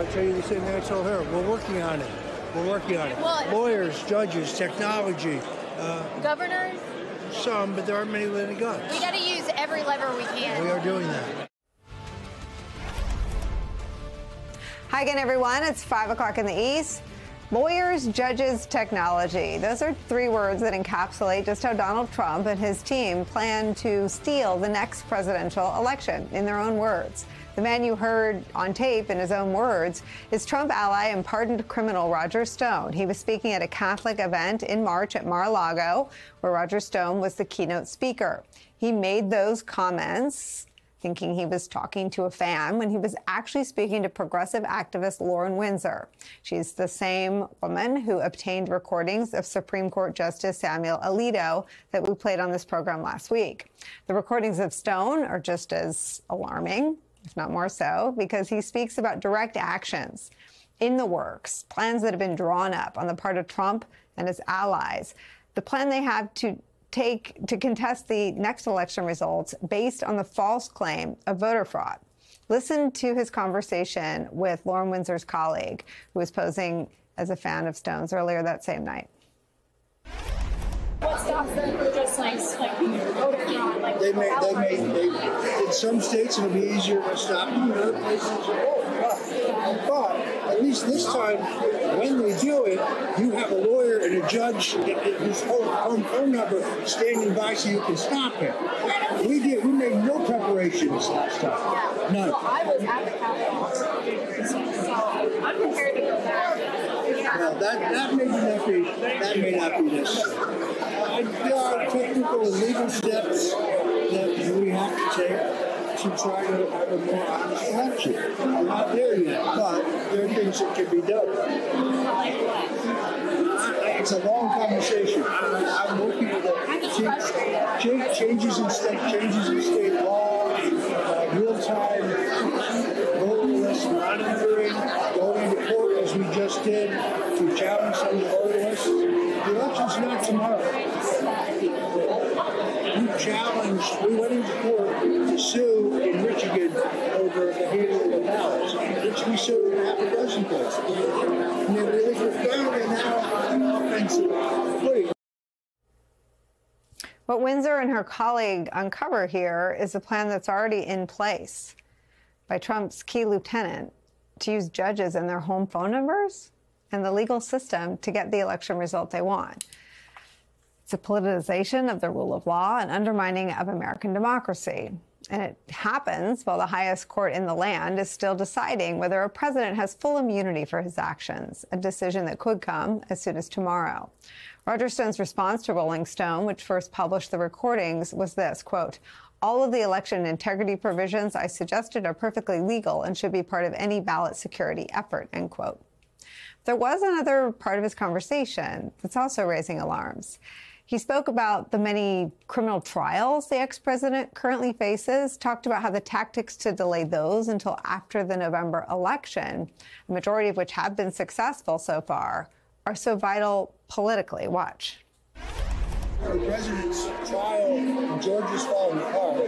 I'll tell you the same thing I told her. We're working on it. We're working on it. Well, lawyers, judges, technology. Governors? Some, but there aren't many with any guns. We got to use every lever we can. We are doing that. Hi again, everyone. It's 5 o'clock in the East. Lawyers, judges, technology. Those are three words that encapsulate just how Donald Trump and his team plan to steal the next presidential election, in their own words. The man you heard on tape, in his own words, is Trump ally and pardoned criminal Roger Stone. He was speaking at a Catholic event in March at Mar-a-Lago, where Roger Stone was the keynote speaker. He made those comments thinking he was talking to a fan when he was actually speaking to progressive activist Lauren Windsor. She's the same woman who obtained recordings of Supreme Court Justice Samuel Alito that we played on this program last week. The recordings of Stone are just as alarming, if not more so, because he speaks about direct actions in the works, plans that have been drawn up on the part of Trump and his allies. The plan they have to contest the next election results based on the false claim of voter fraud. Listen to his conversation with Lauren Windsor's colleague, who was posing as a fan of Stone's earlier that same night. What stops them from just like voter fraud? They in some states it'll be easier to stop them. In other places it won't. But at least this time, when they do it, you have a lawyer and a judge whose phone number standing by so you can stop him. We made no preparations last time. None. Well, I was at the Capitol, so I'm prepared to go back. Well, that may not be necessary. There are technical and legal steps that we have to take to try to have a more honest election. We're not there yet, but there are things that can be done. It's a long conversation. I'm working with changes in state law, real-time voter list monitoring, going to court as we just did to challenge some of the voter lists. The election's not tomorrow. We went into court to sue in Michigan over the handling of ballots, which we sued in half a dozen places. And then we found it now on offensive footing. What Windsor and her colleague uncover here is a plan that's already in place by Trump's key lieutenant to use judges and their home phone numbers and the legal system to get the election result they want. It's a politicization of the rule of law and undermining of American democracy. And it happens while the highest court in the land is still deciding whether a president has full immunity for his actions, a decision that could come as soon as tomorrow. Roger Stone's response to Rolling Stone, which first published the recordings, was this, quote, "All of the election integrity provisions I suggested are perfectly legal and should be part of any ballot security effort," end quote. There was another part of his conversation that's also raising alarms. He spoke about the many criminal trials the ex-president currently faces, talked about how the tactics to delay those until after the November election, the majority of which have been successful so far, are so vital politically. Watch. The president's trial in Georgia's falling apart.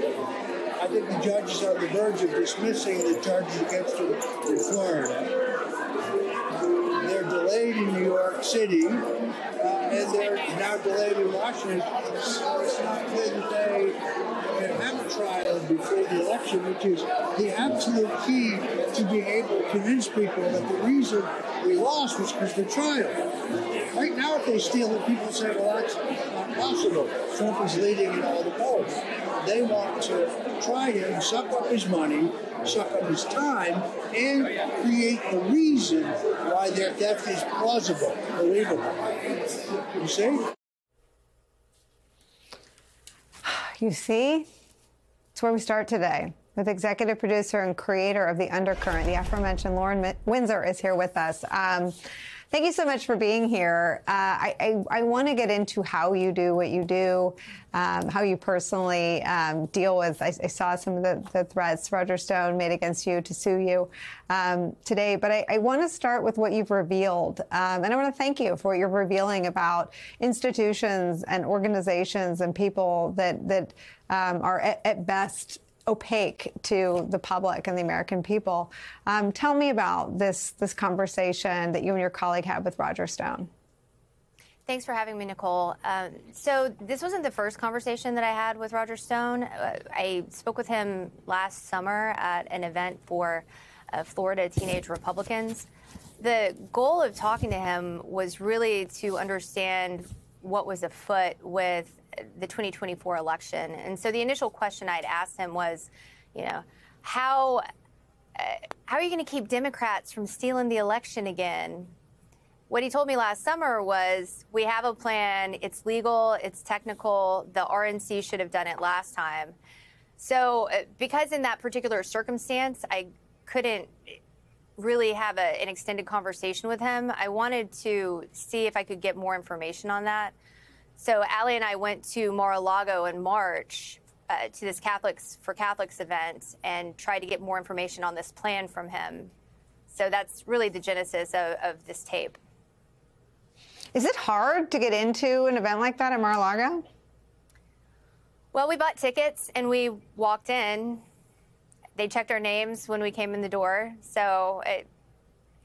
I think the judges are on the verge of dismissing the charges against him in Florida. They're delayed in New York City, and they're now delayed in Washington. So it's not clear that they can have a trial before the election, which is the absolute key to being able to convince people that the reason we lost was because of the trial. Right now, if they steal it, people say, well, that's not possible. Trump is leading in all the polls. They want to try him, suck up his money, suck up his time, and create a reason why their theft is plausible, believable. You see? You see? It's where we start today with executive producer and creator of the Undercurrent, the aforementioned Lauren Windsor, is here with us. Thank you so much for being here. I want to get into how you do what you do, how you personally deal with, I saw some of the threats Roger Stone made against you to sue you today, but I want to start with what you've revealed. And I want to thank you for what you're revealing about institutions and organizations and people that are at best opaque to the public and the American people. Tell me about this conversation that you and your colleague had with Roger Stone. Thanks for having me, Nicole. So this wasn't the first conversation that I had with Roger Stone. I spoke with him last summer at an event for Florida teenage Republicans. The goal of talking to him was really to understand what was afoot with the 2024 election. And so the initial question I'd asked him was, how are you going to keep Democrats from stealing the election again? What he told me last summer was, we have a plan, it's legal, it's technical, the RNC should have done it last time. So because in that particular circumstance, I couldn't really have an extended conversation with him, I wanted to see if I could get more information on that. So Allie and I went to Mar-a-Lago in March to this Catholics for Catholics event and tried to get more information on this plan from him. So that's really the genesis of this tape. Is it hard to get into an event like that at Mar-a-Lago? Well, we bought tickets and we walked in. They checked our names when we came in the door. So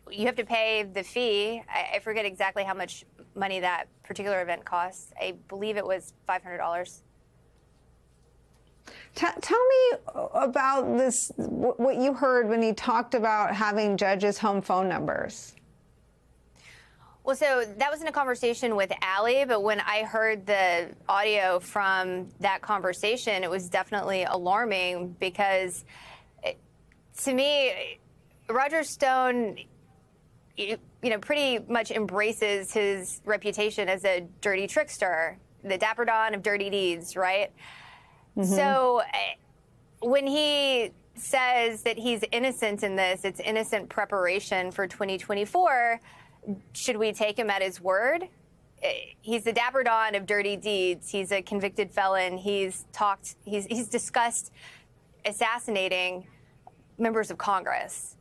you have to pay the fee. I forget exactly how much money that particular event costs. I believe it was $500. Tell me about this, what you heard when he talked about having judges' home phone numbers. Well, so that was in a conversation with Allie, but when I heard the audio from that conversation, it was definitely alarming because, to me, Roger Stone, pretty much embraces his reputation as a dirty trickster, the Dapper Don of dirty deeds, right? Mm-hmm. So when he says that he's innocent in this, it's innocent preparation for 2024, should we take him at his word? He's the Dapper Don of dirty deeds. He's a convicted felon. He's discussed assassinating members of Congress,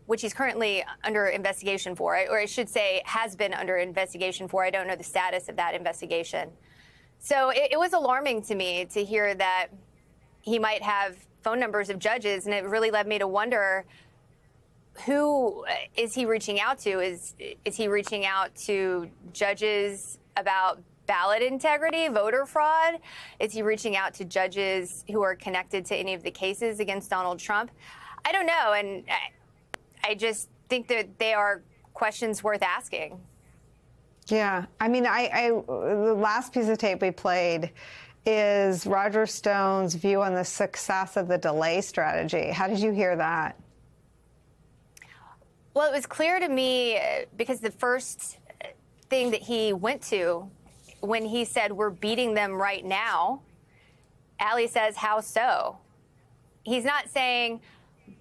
which he's currently under investigation for, or I should say has been under investigation for. I don't know the status of that investigation. So it was alarming to me to hear that he might have phone numbers of judges, and it really led me to wonder, who is he reaching out to? Is he reaching out to judges about ballot integrity, voter fraud? Is he reaching out to judges who are connected to any of the cases against Donald Trump? I don't know, and I just think that they are questions worth asking. Yeah, I mean, the last piece of tape we played is Roger Stone's view on the success of the delay strategy. How did you hear that? Well, it was clear to me because the first thing that he went to when he said, we're beating them right now, Allie says, how so? He's not saying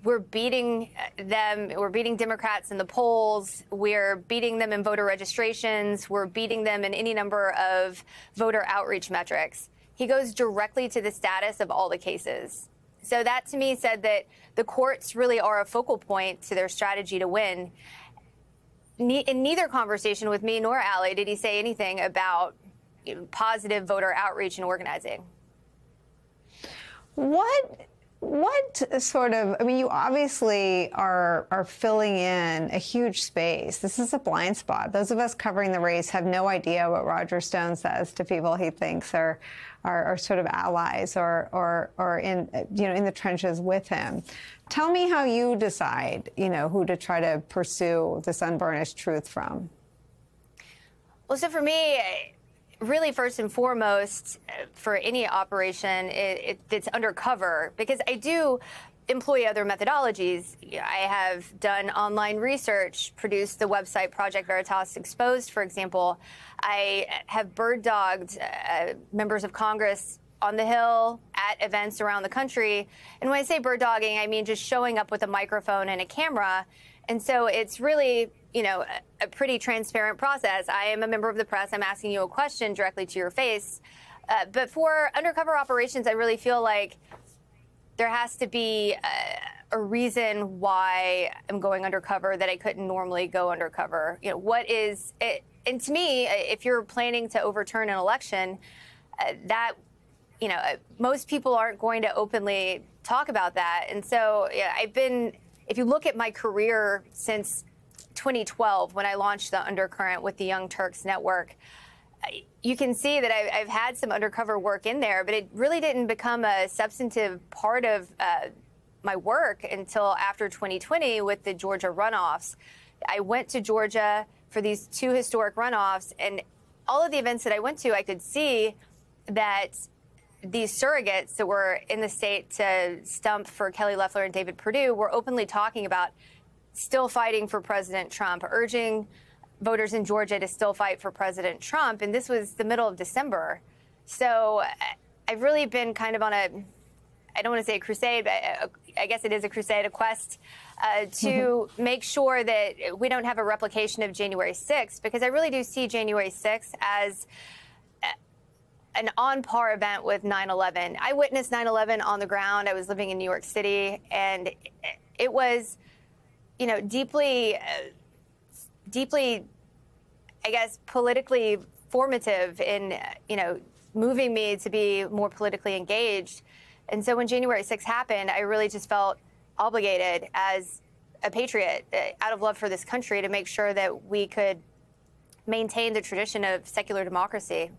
we're beating them, we're beating Democrats in the polls, we're beating them in voter registrations, we're beating them in any number of voter outreach metrics. He goes directly to the status of all the cases. So that, to me, said that the courts really are a focal point to their strategy to win. In neither conversation with me nor Allie did he say anything about positive voter outreach and organizing. What sort of, I mean, you obviously are filling in a huge space. This is a blind spot. Those of us covering the race have no idea what Roger Stone says to people he thinks are sort of allies or in the trenches with him. Tell me how you decide, who to try to pursue this unvarnished truth from. Well, so for me, really, first and foremost, for any operation, it's undercover, because I do employ other methodologies. I have done online research, produced the website Project Veritas Exposed, for example. I have bird-dogged members of Congress on the Hill at events around the country. And when I say bird-dogging, I mean just showing up with a microphone and a camera. And so it's really, a pretty transparent process. I am a member of the press. I'm asking you a question directly to your face. But for undercover operations, I really feel like there has to be a reason why I'm going undercover that I couldn't normally go undercover. What is it? And to me, if you're planning to overturn an election, most people aren't going to openly talk about that. And so yeah, if you look at my career since 2012, when I launched the Undercurrent with the Young Turks Network, you can see that I've had some undercover work in there, but it really didn't become a substantive part of my work until after 2020 with the Georgia runoffs. I went to Georgia for these 2 historic runoffs, and all of the events that I went to, I could see that these surrogates that were in the state to stump for Kelly Loeffler and David Perdue were openly talking about still fighting for President Trump, urging voters in Georgia to still fight for President Trump. And this was the middle of December. So I've really been kind of on I don't want to say a crusade, but I guess it is a crusade, a quest to make sure that we don't have a replication of January 6th, because I really do see January 6th as an on-par event with 9/11. I witnessed 9/11 on the ground. I was living in New York City, and it was, deeply, I guess, politically formative in, moving me to be more politically engaged. And so when January 6th happened, I really just felt obligated as a patriot, out of love for this country, to make sure that we could maintain the tradition of secular democracy.